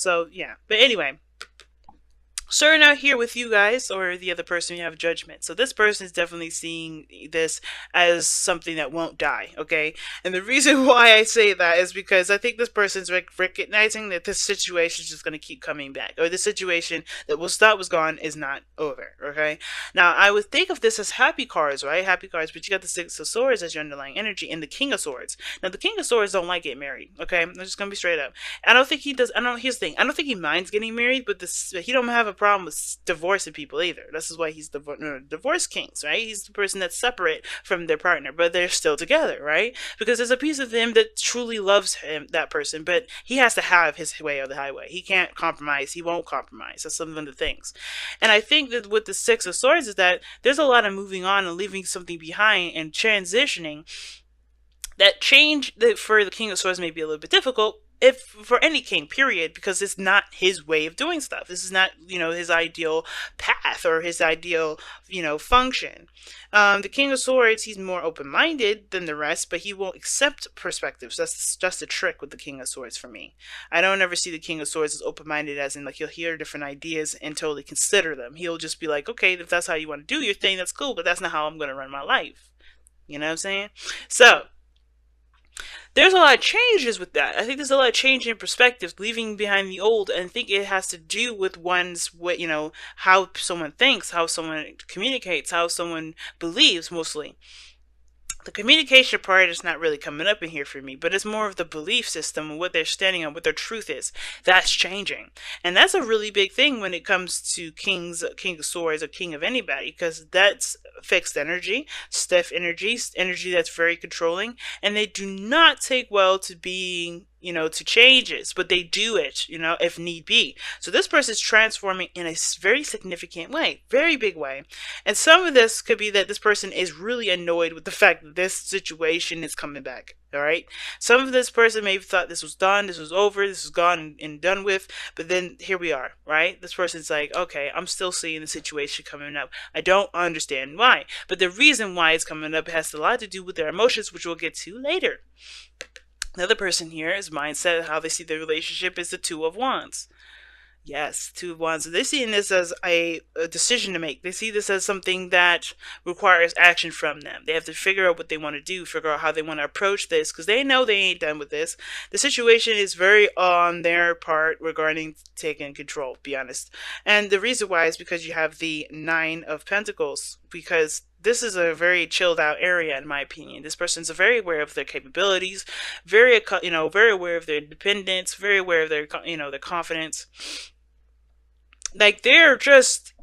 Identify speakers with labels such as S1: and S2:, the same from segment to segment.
S1: So yeah, but anyway, starting out here with you guys or the other person, you have judgment. So this person is definitely seeing this as something that won't die, okay? And the reason why I say that is because I think this person's recognizing that this situation is just going to keep coming back, or the situation that was thought was gone is not over, okay? Now I would think of this as happy cards, right? Happy cards, but you got the Six of Swords as your underlying energy and the King of Swords. Now the King of Swords don't like getting married, okay? I'm just gonna be straight up. I don't think he does. I don't. Here's the thing. I don't think he minds getting married, but this he don't have a problem with divorcing people either. This is why he's divorce kings, right? He's the person that's separate from their partner, but they're still together, right? Because there's a piece of him that truly loves him, that person, but he has to have his way or the highway. He can't compromise. He won't compromise. That's some of the things. And I think that with the Six of Swords is that there's a lot of moving on and leaving something behind and transitioning. That change that for the King of Swords may be a little bit difficult, if for any king, period, because it's not his way of doing stuff. This is not, his ideal path or his ideal, function. The King of Swords, he's more open-minded than the rest, but he won't accept perspectives. That's just a trick with the King of Swords for me. I don't ever see the King of Swords as open-minded, as in like he'll hear different ideas and totally consider them. He'll just be like, okay, if that's how you want to do your thing, that's cool, but that's not how I'm going to run my life. You know what I'm saying? So there's a lot of changes with that. I think there's a lot of change in perspectives, leaving behind the old, and I think it has to do with one's, how someone thinks, how someone communicates, how someone believes, mostly. The communication part is not really coming up in here for me, but it's more of the belief system and what they're standing on, what their truth is. That's changing. And that's a really big thing when it comes to king of swords, or king of anybody, because that's fixed energy, stiff energy, energy that's very controlling, and they do not take well to being, to changes, but they do it, if need be. So this person is transforming in a very significant way, very big way. And some of this could be that this person is really annoyed with the fact that this situation is coming back. All right. Some of this person maybe thought this was done, this was over, this is gone and done with, but then here we are, right? This person's like, okay, I'm still seeing the situation coming up. I don't understand why, but the reason why it's coming up has a lot to do with their emotions, which we'll get to later. Another person here is mindset, how they see the relationship is the Two of Wands. Yes, Two of Wands. They're seeing this as a decision to make. They see this as something that requires action from them. They have to figure out what they want to do, figure out how they want to approach this, because they know they ain't done with this. The situation is very on their part regarding taking control, to be honest. And the reason why is because you have the Nine of Pentacles, because this is a very chilled out area, in my opinion. This person's very aware of their capabilities, very aware of their independence, very aware of their their confidence. Like they're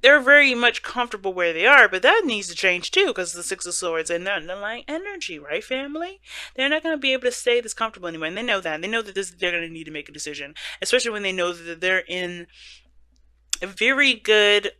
S1: very much comfortable where they are, but that needs to change too, because the Six of Swords and the underlying energy, right, family? They're not going to be able to stay this comfortable anymore, and they know that. They know that they're going to need to make a decision, especially when they know that they're in a very good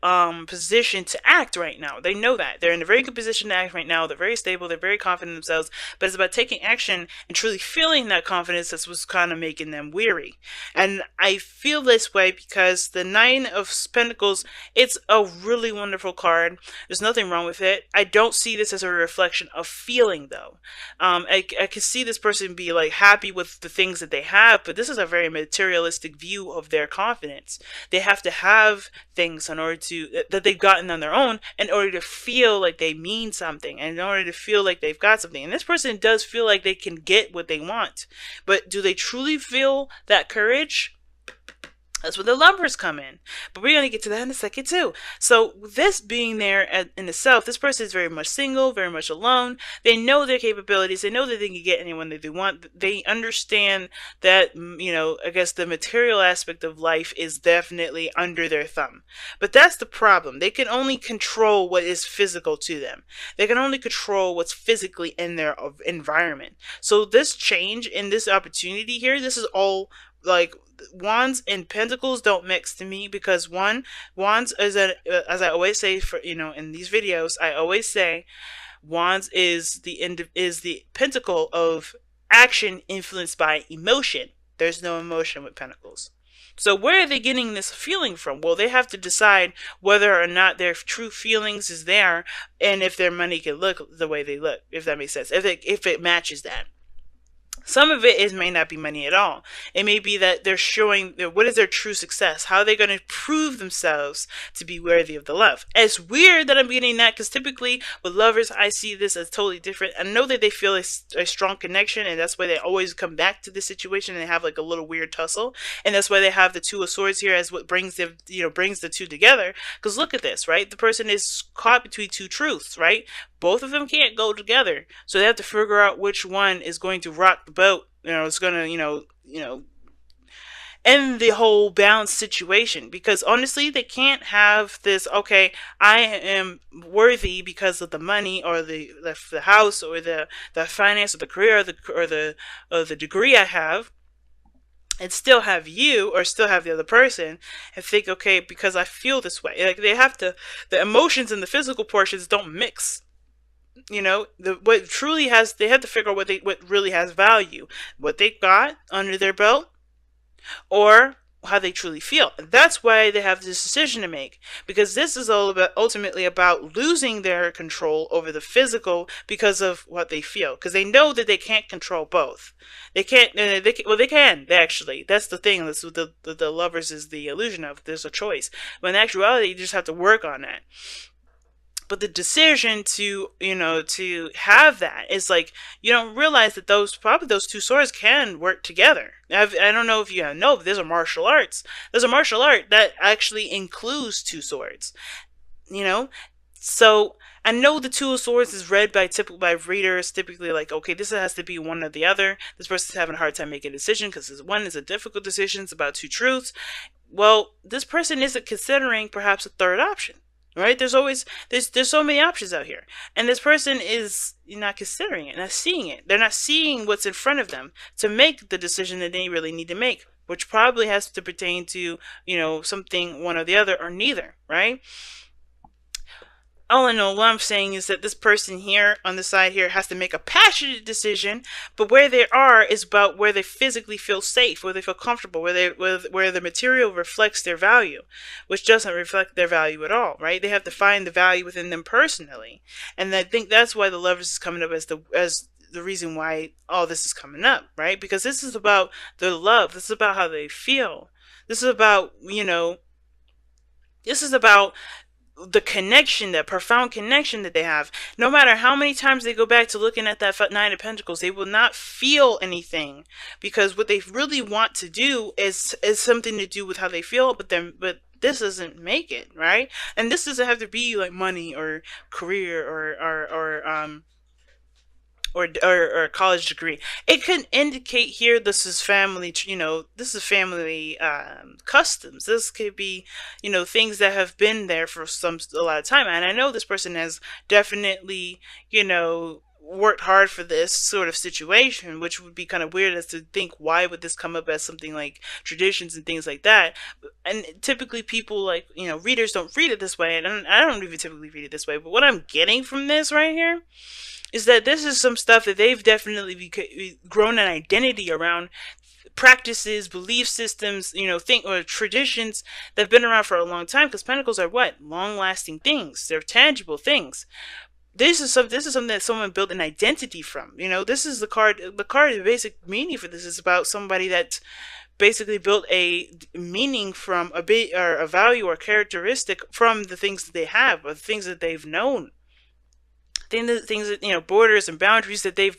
S1: position to act right now. They know that. They're in a very good position to act right now. They're very stable. They're very confident in themselves. But it's about taking action and truly feeling that confidence that's what's kind of making them weary. And I feel this way because the Nine of Pentacles, it's a really wonderful card. There's nothing wrong with it. I don't see this as a reflection of feeling, though. I can see this person be like happy with the things that they have, but this is a very materialistic view of their confidence. They have to have things in order to that they've gotten on their own in order to feel like they mean something, and in order to feel like they've got something. And this person does feel like they can get what they want, but do they truly feel that courage? That's where the Lovers come in. But we're going to get to that in a second too. So this being there in itself, this person is very much single, very much alone. They know their capabilities. They know that they can get anyone that they want. They understand that, I guess the material aspect of life is definitely under their thumb. But that's the problem. They can only control what is physical to them. They can only control what's physically in their environment. So this change in this opportunity here, this is all like Wands and Pentacles don't mix to me, because Wands is as I always say in these videos, I always say Wands is the pentacle of action influenced by emotion. There's no emotion with Pentacles. So where are they getting this feeling from? Well, they have to decide whether or not their true feelings is there, and if their money can look the way they look, if that makes sense, if it matches that. Some of it is may not be money at all. It may be that they're showing what is their true success. How are they going to prove themselves to be worthy of the love? It's weird that I'm getting that, because typically with lovers, I see this as totally different. I know that they feel a strong connection, and that's why they always come back to this situation and they have like a little weird tussle. And that's why they have the Two of Swords here as what brings them, brings the two together. Because look at this, right? The person is caught between two truths, right? Both of them can't go together, so they have to figure out which one is going to rock the boat. It's gonna, end the whole balanced situation. Because honestly, they can't have this. Okay, I am worthy because of the money, or the house, or the finance, or the career, or the degree I have, and still have you, or still have the other person, and think, okay, because I feel this way. Like, they have to, the emotions and the physical portions don't mix. What truly has, they have to figure out what really has value, what they got under their belt, or how they truly feel. And that's why they have this decision to make, because this is all about, ultimately about losing their control over the physical because of what they feel, because they know that they can't control both. They can't. They can. Actually, that's the thing. That's what the lovers is the illusion of. There's a choice, but in actuality, you just have to work on that. But the decision to have that is like, you don't realize that those two swords can work together. I don't know if you know, but there's a martial arts. There's a martial art that actually includes two swords. You know, so I know the Two of Swords is read by readers typically like, okay, this has to be one or the other. This person's having a hard time making a decision because one is a difficult decision. It's about two truths. Well, this person isn't considering perhaps a third option. Right? There's so many options out here, and this person is not considering it, not seeing it. They're not seeing what's in front of them to make the decision that they really need to make, which probably has to pertain to something one or the other, or neither. Right? All in all, what I'm saying is that this person here on the side here has to make a passionate decision, but where they are is about where they physically feel safe, where they feel comfortable, where the material reflects their value, which doesn't reflect their value at all, right? They have to find the value within them personally, and I think that's why the Lovers is coming up as the reason why all this is coming up, right? Because this is about the love. This is about how they feel. This is about This is about the connection, that profound connection that they have. No matter how many times they go back to looking at that Nine of Pentacles, they will not feel anything, because what they really want to do is something to do with how they feel, but this doesn't make it, right? And this doesn't have to be like money or career or a college degree. It can indicate here this is family, this is family customs. This could be, things that have been there for a lot of time. And I know this person has definitely, worked hard for this sort of situation, which would be kind of weird as to think, why would this come up as something like traditions and things like that? And typically people readers don't read it this way, and I don't even typically read it this way. But what I'm getting from this right here is that this is some stuff that they've definitely grown an identity around, practices, belief systems, or traditions that have been around for a long time. Because pentacles are what? Long-lasting things. They're tangible things. This is something that someone built an identity from. This is the card. The card, the basic meaning for this is about somebody that basically built a meaning from a value or characteristic from the things that they have, or the things that they've known. Things that borders and boundaries that they've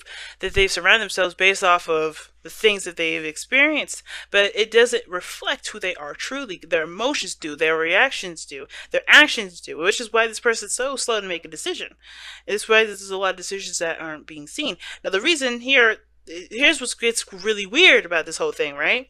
S1: surrounded themselves based off of the things that they've experienced. But it doesn't reflect who they are truly. Their emotions do, their reactions do, their actions do, which is why this person's so slow to make a decision. It's why there's a lot of decisions that aren't being seen. Now the reason here's what gets really weird about this whole thing, right?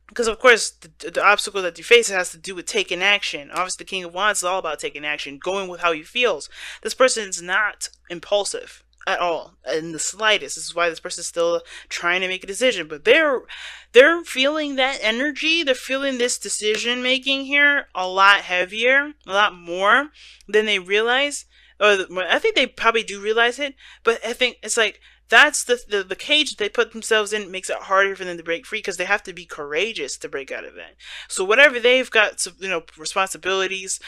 S1: Because, of course, the obstacle that you face has to do with taking action. Obviously, the King of Wands is all about taking action, going with how he feels. This person is not impulsive at all, in the slightest. This is why this person is still trying to make a decision. But they're feeling that energy. They're feeling this decision-making here a lot heavier, a lot more than they realize. I think they probably do realize it, but I think it's like that's the cage that they put themselves in, makes it harder for them to break free, because they have to be courageous to break out of that. So whatever they've got, responsibilities,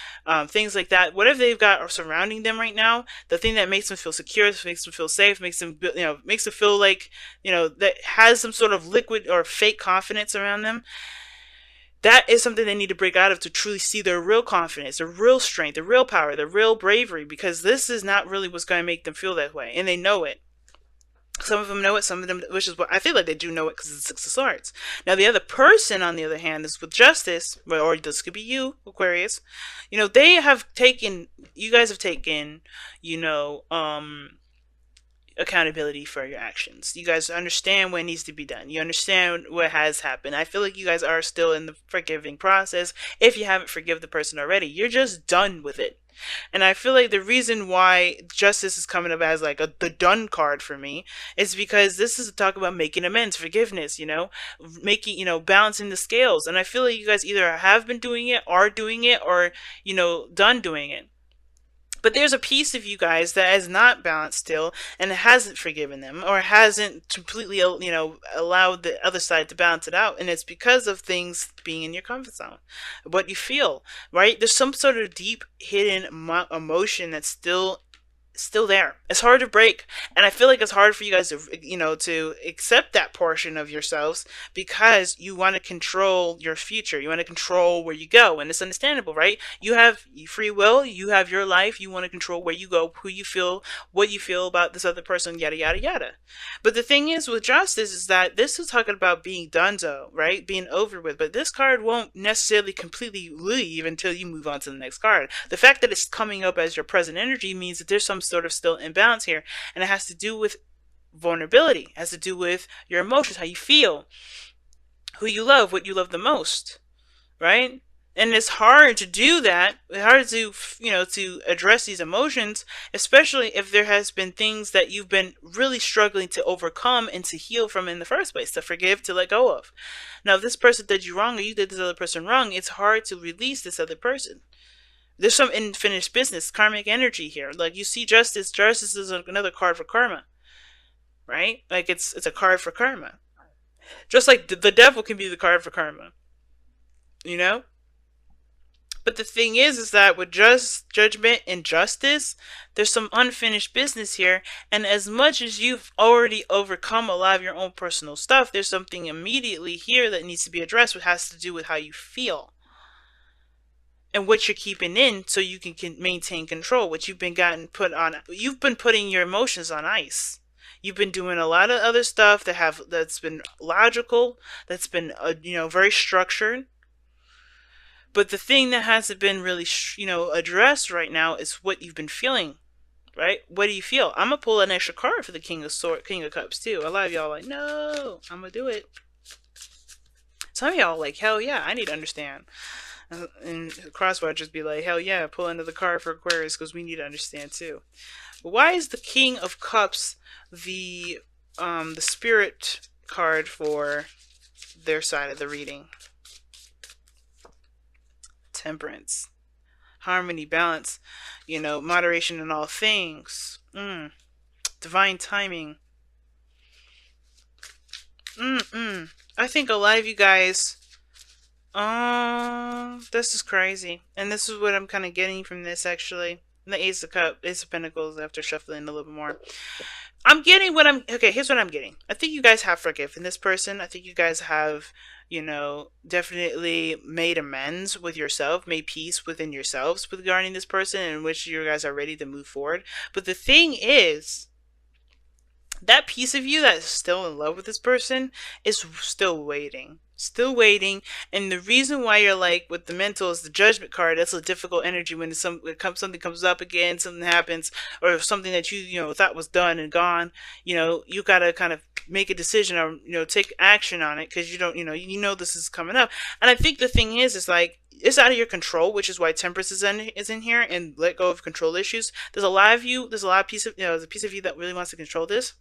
S1: things like that, whatever they've got surrounding them right now, the thing that makes them feel secure, makes them feel safe, makes them, makes them feel like, that has some sort of liquid or fake confidence around them, that is something they need to break out of to truly see their real confidence, their real strength, their real power, their real bravery, because this is not really what's going to make them feel that way. And they know it. Some of them know it, some of them, which is what I feel like they do know it, because it's Six of Swords. Now, the other person, on the other hand, is with Justice, or this could be you, Aquarius. They have taken, you guys have taken, accountability for your actions. You guys understand what needs to be done. You understand what has happened. I feel like you guys are still in the forgiving process. If you haven't forgiven the person already, you're just done with it. And I feel like the reason why Justice is coming up as like the done card for me is because this is a talk about making amends, forgiveness, making, balancing the scales. And I feel like you guys either have been doing it, are doing it, or, done doing it. But there's a piece of you guys that is not balanced still, and hasn't forgiven them, or hasn't completely, allowed the other side to balance it out. And it's because of things being in your comfort zone, what you feel, right? There's some sort of deep hidden emotion that's still there. It's hard to break, and I feel like it's hard for you guys to, to accept that portion of yourselves, because you want to control your future, you want to control where you go, and it's understandable, right? You have free will, you have your life, you want to control where you go, who you feel, what you feel about this other person, yada yada yada. But the thing is with Justice is that this is talking about being donezo, right? Being over with. But this card won't necessarily completely leave until you move on to the next card. The fact that it's coming up as your present energy means that there's some sort of still imbalance here, and it has to do with vulnerability. It has to do with your emotions, how you feel, who you love, what you love the most, right? And it's hard to do that. It's hard to, to address these emotions, especially if there has been things that you've been really struggling to overcome and to heal from in the first place, to forgive, to let go of. Now, if this person did you wrong, or you did this other person wrong, it's hard to release this other person. There's some unfinished business, karmic energy here. Like, you see Justice. Justice is another card for karma, right? Like, it's a card for karma. Just like the devil can be the card for karma, But the thing is that with judgment and justice, there's some unfinished business here. And as much as you've already overcome a lot of your own personal stuff, there's something immediately here that needs to be addressed, which has to do with how you feel. And what you're keeping in, so you can maintain control. What you've been you've been putting your emotions on ice. You've been doing a lot of other stuff that's been logical, that's been very structured. But the thing that hasn't been really addressed right now is what you've been feeling, right? What do you feel? I'm gonna pull an extra card for the King of Cups too. A lot of y'all are like, no, I'm gonna do it. Some of y'all are like, hell yeah, I need to understand. And crosswatchers be like, hell yeah, pull another card for Aquarius, because we need to understand too. But why is the King of Cups the spirit card for their side of the reading? Temperance, harmony, balance, moderation in all things, divine timing. I think a lot of you guys, this is crazy. And this is what I'm kind of getting from this, actually. The Ace of Pentacles, after shuffling a little bit more. Here's what I'm getting. I think you guys have forgiven this person. I think you guys have, definitely made amends with yourself, made peace within yourselves regarding this person, in which you guys are ready to move forward. But the thing is, that piece of you that is still in love with this person is still waiting. And the reason why you're like, with the mental, is the Judgment card. That's a difficult energy when something comes up again, something happens, or something that you thought was done and gone. You gotta kind of make a decision, or take action on it, because this is coming up. And I think the thing is like, it's out of your control, which is why Temperance is in here, and let go of control issues. There's a lot of you. There's a piece of you that really wants to control this.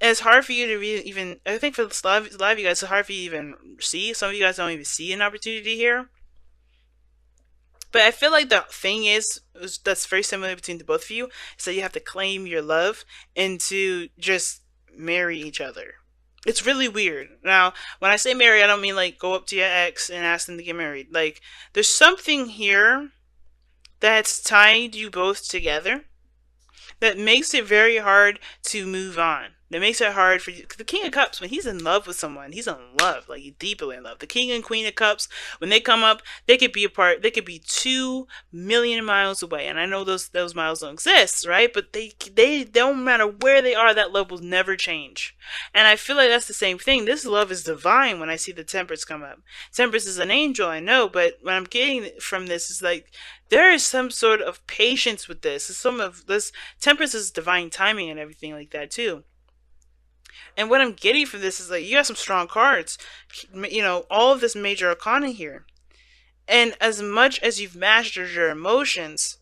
S1: It's hard for you to even, I think for a lot of you guys, it's hard for you to even see. Some of you guys don't even see an opportunity here. But I feel like the thing is that's very similar between the both of you is that you have to claim your love and to just marry each other. It's really weird. Now, when I say marry, I don't mean like go up to your ex and ask them to get married. Like, there's something here that's tied you both together that makes it very hard to move on. That makes it hard for you. Cause the King of Cups, when he's in love with someone, he's in love, like he's deeply in love. The King and Queen of Cups, when they come up, they could be apart. They could be 2 million miles away, and I know those miles don't exist, right? But they don't matter where they are. That love will never change. And I feel like that's the same thing. This love is divine. When I see the Temperance come up, Temperance is an angel, I know, but what I'm getting from this is like there is some sort of patience with this. Some of this Temperance is divine timing and everything like that too. And what I'm getting from this is like you got some strong cards, all of this major arcana here. And as much as you've mastered your emotions,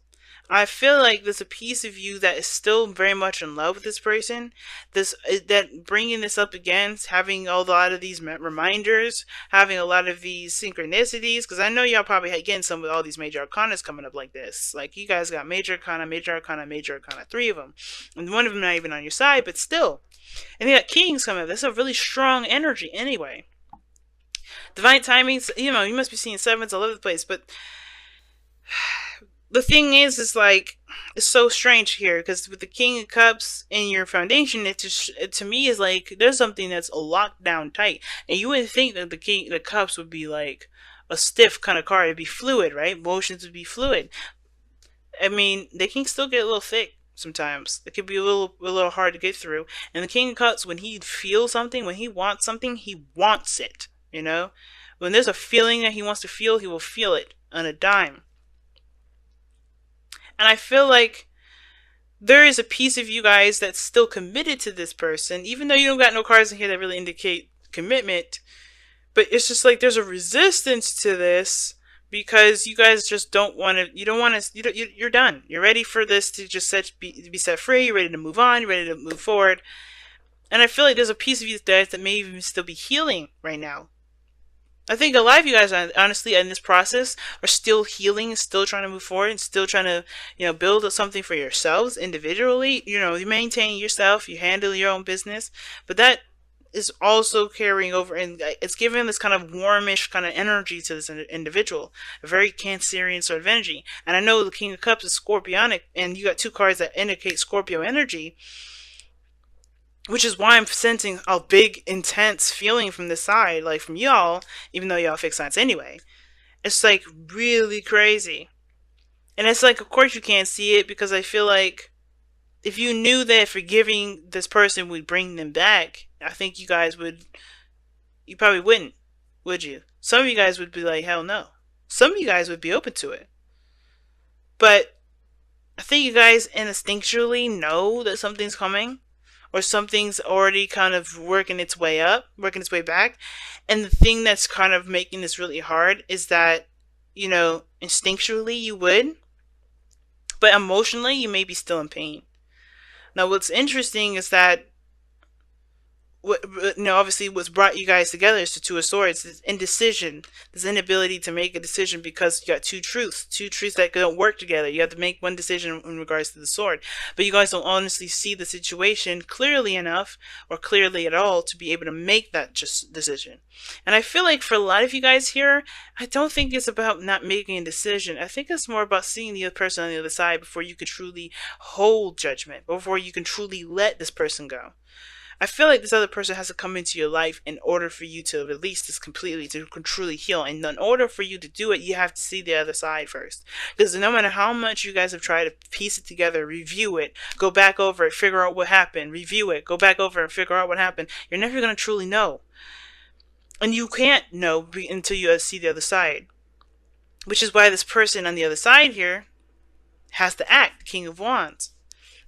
S1: I feel like there's a piece of you that is still very much in love with this person. That bringing this up again, having a lot of these reminders, having a lot of these synchronicities, because I know y'all probably getting some with all these major arcanas coming up like this. Like you guys got major arcana, major arcana, major arcana, three of them, and one of them not even on your side, but still. And you got kings coming up. That's a really strong energy anyway. Divine timings, you must be seeing sevens all over the place, but the thing is like it's so strange here because with the King of Cups in your foundation, to me is like there's something that's locked down tight, and you wouldn't think that the Cups would be like a stiff kind of card. It'd be fluid, right? Emotions would be fluid. I mean, they can still get a little thick sometimes. It could be a little hard to get through. And the King of Cups, when he feels something, when he wants something, he wants it. When there's a feeling that he wants to feel, he will feel it on a dime. And I feel like there is a piece of you guys that's still committed to this person, even though you don't got no cards in here that really indicate commitment. But it's just like there's a resistance to this because you guys just don't want to. You don't want to. You're done. You're ready for this to just be set free. You're ready to move on. You're ready to move forward. And I feel like there's a piece of you guys that may even still be healing right now. I think a lot of you guys, honestly, in this process, are still healing, still trying to move forward, and still trying to, build something for yourselves individually. You maintain yourself, you handle your own business, but that is also carrying over, and it's giving this kind of warmish kind of energy to this individual, a very Cancerian sort of energy. And I know the King of Cups is Scorpionic, and you got two cards that indicate Scorpio energy, which is why I'm sensing a big, intense feeling from this side, like from y'all, even though y'all fixed signs anyway. It's like really crazy. And it's like, of course you can't see it because I feel like if you knew that forgiving this person would bring them back, I think you probably wouldn't, would you? Some of you guys would be like, hell no. Some of you guys would be open to it. But I think you guys instinctually know that something's coming. Or something's already kind of working its way back. And the thing that's kind of making this really hard is that, instinctually you would, but emotionally you may be still in pain. Now, what's interesting is that obviously what's brought you guys together is the Two of Swords, this indecision, this inability to make a decision because you got two truths that don't work together. You have to make one decision in regards to the sword, but you guys don't honestly see the situation clearly enough or clearly at all to be able to make that just decision. And I feel like for a lot of you guys here, I don't think it's about not making a decision. I think it's more about seeing the other person on the other side before you can truly hold judgment, before you can truly let this person go. I feel like this other person has to come into your life in order for you to release this completely, to truly heal. And in order for you to do it, you have to see the other side first. Because no matter how much you guys have tried to piece it together, review it, go back over it, figure out what happened, review it, go back over and figure out what happened, you're never going to truly know. And you can't know until you see the other side. Which is why this person on the other side here has to act, the King of Wands.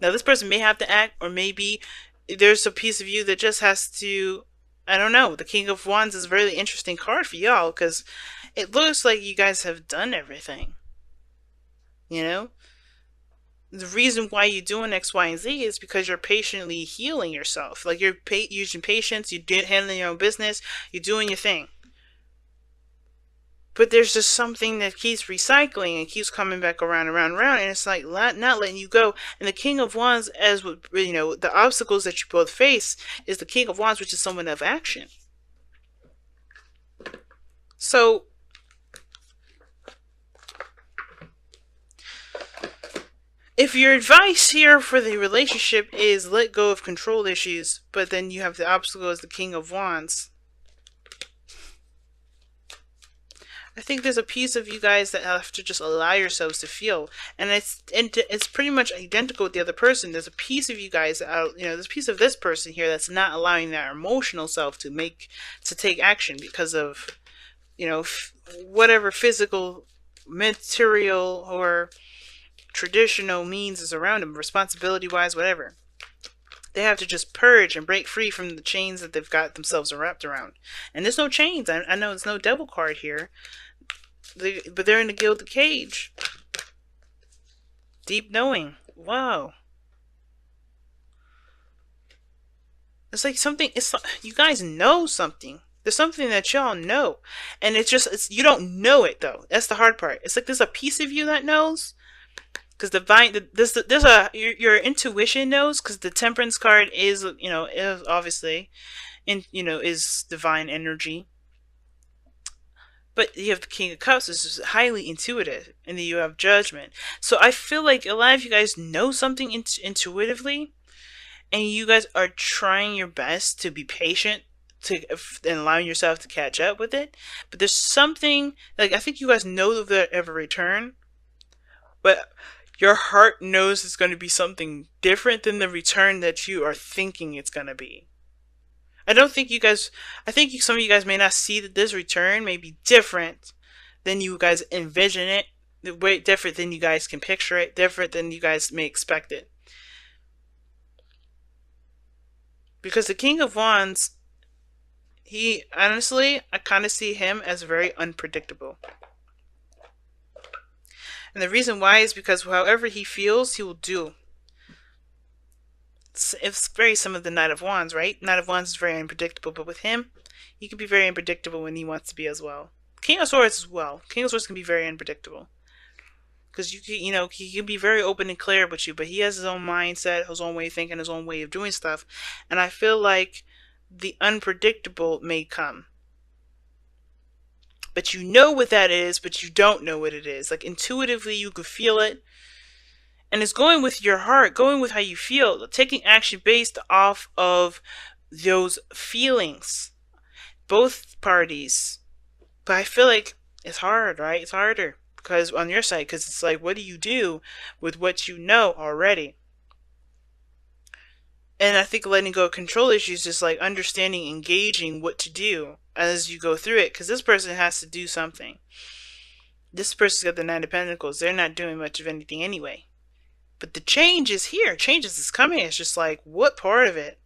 S1: Now this person may have to act, or maybe there's a piece of you that just has to, I don't know. The King of Wands is a really interesting card for y'all because it looks like you guys have done everything. The reason why you're doing X, Y, and Z is because you're patiently healing yourself. Like you're using patience, you're handling your own business, you're doing your thing. but there's just something that keeps recycling and keeps coming back around, around, around, and it's like not letting you go. And the King of Wands, as with, the obstacles that you both face, is the King of Wands, which is someone of action. So if your advice here for the relationship is let go of control issues, but then you have the obstacle as the King of Wands, I think there's a piece of you guys that have to just allow yourselves to feel, and it's pretty much identical with the other person. There's a piece of you guys that there's a piece of this person here that's not allowing their emotional self to take action because of whatever physical, material, or traditional means is around them, responsibility wise, whatever. They have to just purge and break free from the chains that they've got themselves wrapped around. And there's no chains. I know there's no devil card here. But they're in the gilded cage. Deep knowing. Wow. It's like something, you guys know something. There's something that y'all know. And you don't know it though. That's the hard part. It's like there's a piece of you that knows. Because your intuition knows, because the Temperance card is obviously is divine energy. But you have the King of Cups, which is highly intuitive, and then you have Judgment. So I feel like a lot of you guys know something intuitively, and you guys are trying your best to be patient and allowing yourself to catch up with it. But there's something, like, I think you guys know that they'll ever return, but your heart knows it's going to be something different than the return that you are thinking it's going to be. I think some of you guys may not see that this return may be different than you guys envision it, the way different than you guys can picture it, different than you guys may expect it. Because the King of Wands, I kind of see him as very unpredictable. And the reason why is because however he feels, he will do. It's very similar to the Knight of Wands, right? Knight of Wands is very unpredictable, but with him, he can be very unpredictable when he wants to be as well. King of Swords as well. King of Swords can be very unpredictable. Because he can be very open and clear with you, but he has his own mindset, his own way of thinking, his own way of doing stuff. And I feel like the unpredictable may come. But you know what that is, but you don't know what it is. Like intuitively, you could feel it. And it's going with your heart, going with how you feel, taking action based off of those feelings. Both parties. But I feel like it's hard, right? It's harder because on your side, because it's like, what do you do with what you know already? And I think letting go of control issues is just like understanding, engaging what to do as you go through it, because this person has to do something. This person's got the Nine of Pentacles. They're not doing much of anything anyway. But the change is here. Changes is coming. It's just like, what part of it?